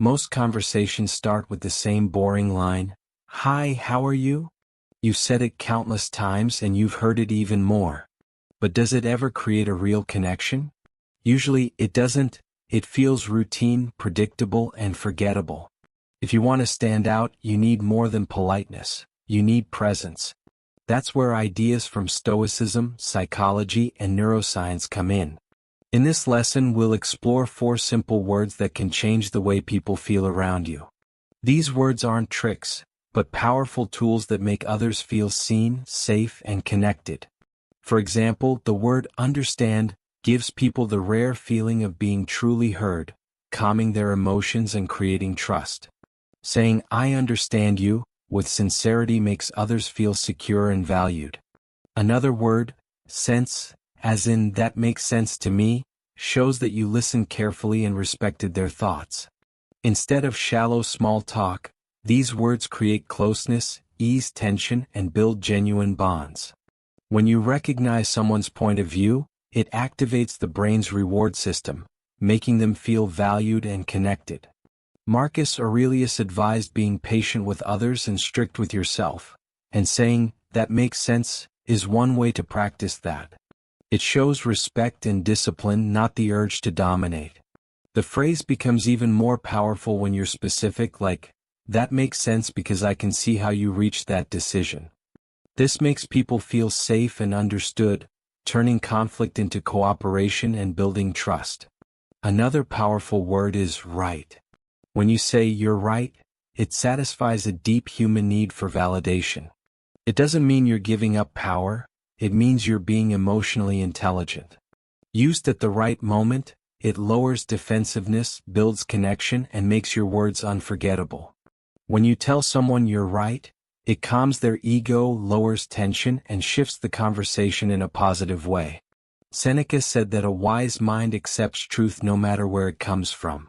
Most conversations start with the same boring line, "Hi, how are you?" You've said it countless times and you've heard it even more. But does it ever create a real connection? Usually, it doesn't. It feels routine, predictable, and forgettable. If you want to stand out, you need more than politeness. You need presence. That's where ideas from Stoicism, psychology, and neuroscience come in. In this lesson, we'll explore 4 simple words that can change the way people feel around you. These words aren't tricks, but powerful tools that make others feel seen, safe, and connected. For example, the word understand gives people the rare feeling of being truly heard, calming their emotions and creating trust. Saying, "I understand you," with sincerity makes others feel secure and valued. Another word, sense, as in "that makes sense to me," shows that you listened carefully and respected their thoughts. Instead of shallow small talk, these words create closeness, ease tension, and build genuine bonds. When you recognize someone's point of view, it activates the brain's reward system, making them feel valued and connected. Marcus Aurelius advised being patient with others and strict with yourself, and saying, "that makes sense," is one way to practice that. It shows respect and discipline, not the urge to dominate. The phrase becomes even more powerful when you're specific, like, "that makes sense because I can see how you reached that decision." This makes people feel safe and understood, turning conflict into cooperation and building trust. Another powerful word is right. When you say "you're right," it satisfies a deep human need for validation. It doesn't mean you're giving up power, it means you're being emotionally intelligent. Used at the right moment, it lowers defensiveness, builds connection, and makes your words unforgettable. When you tell someone you're right, it calms their ego, lowers tension, and shifts the conversation in a positive way. Seneca said that a wise mind accepts truth no matter where it comes from.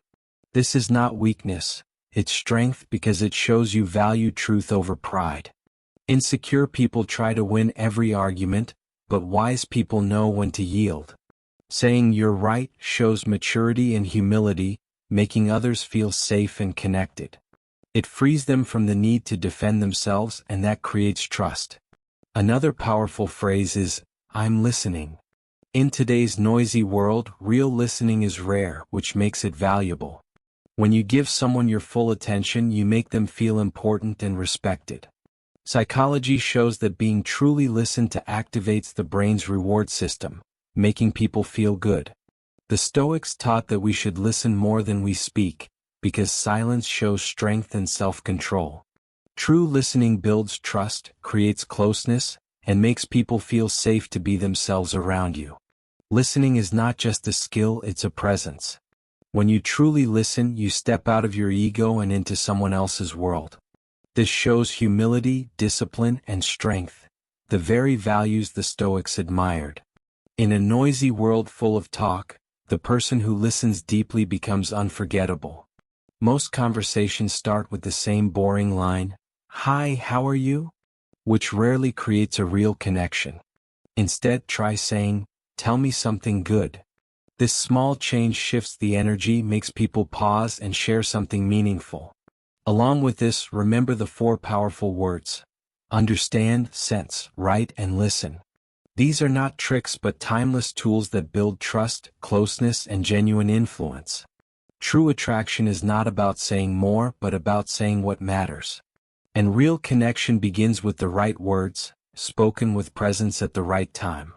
This is not weakness, it's strength because it shows you value truth over pride. Insecure people try to win every argument, but wise people know when to yield. Saying "you're right" shows maturity and humility, making others feel safe and connected. It frees them from the need to defend themselves, and that creates trust. Another powerful phrase is, "I'm listening." In today's noisy world, real listening is rare, which makes it valuable. When you give someone your full attention, you make them feel important and respected. Psychology shows that being truly listened to activates the brain's reward system, making people feel good. The Stoics taught that we should listen more than we speak, because silence shows strength and self-control. True listening builds trust, creates closeness, and makes people feel safe to be themselves around you. Listening is not just a skill, it's a presence. When you truly listen, you step out of your ego and into someone else's world. This shows humility, discipline, and strength, the very values the Stoics admired. In a noisy world full of talk, the person who listens deeply becomes unforgettable. Most conversations start with the same boring line, "Hi, how are you?" which rarely creates a real connection. Instead, try saying, "tell me something good." This small change shifts the energy, makes people pause and share something meaningful. Along with this, remember the 4 powerful words: understand, sense, right, and listen. These are not tricks but timeless tools that build trust, closeness, and genuine influence. True attraction is not about saying more but about saying what matters. And real connection begins with the right words, spoken with presence at the right time.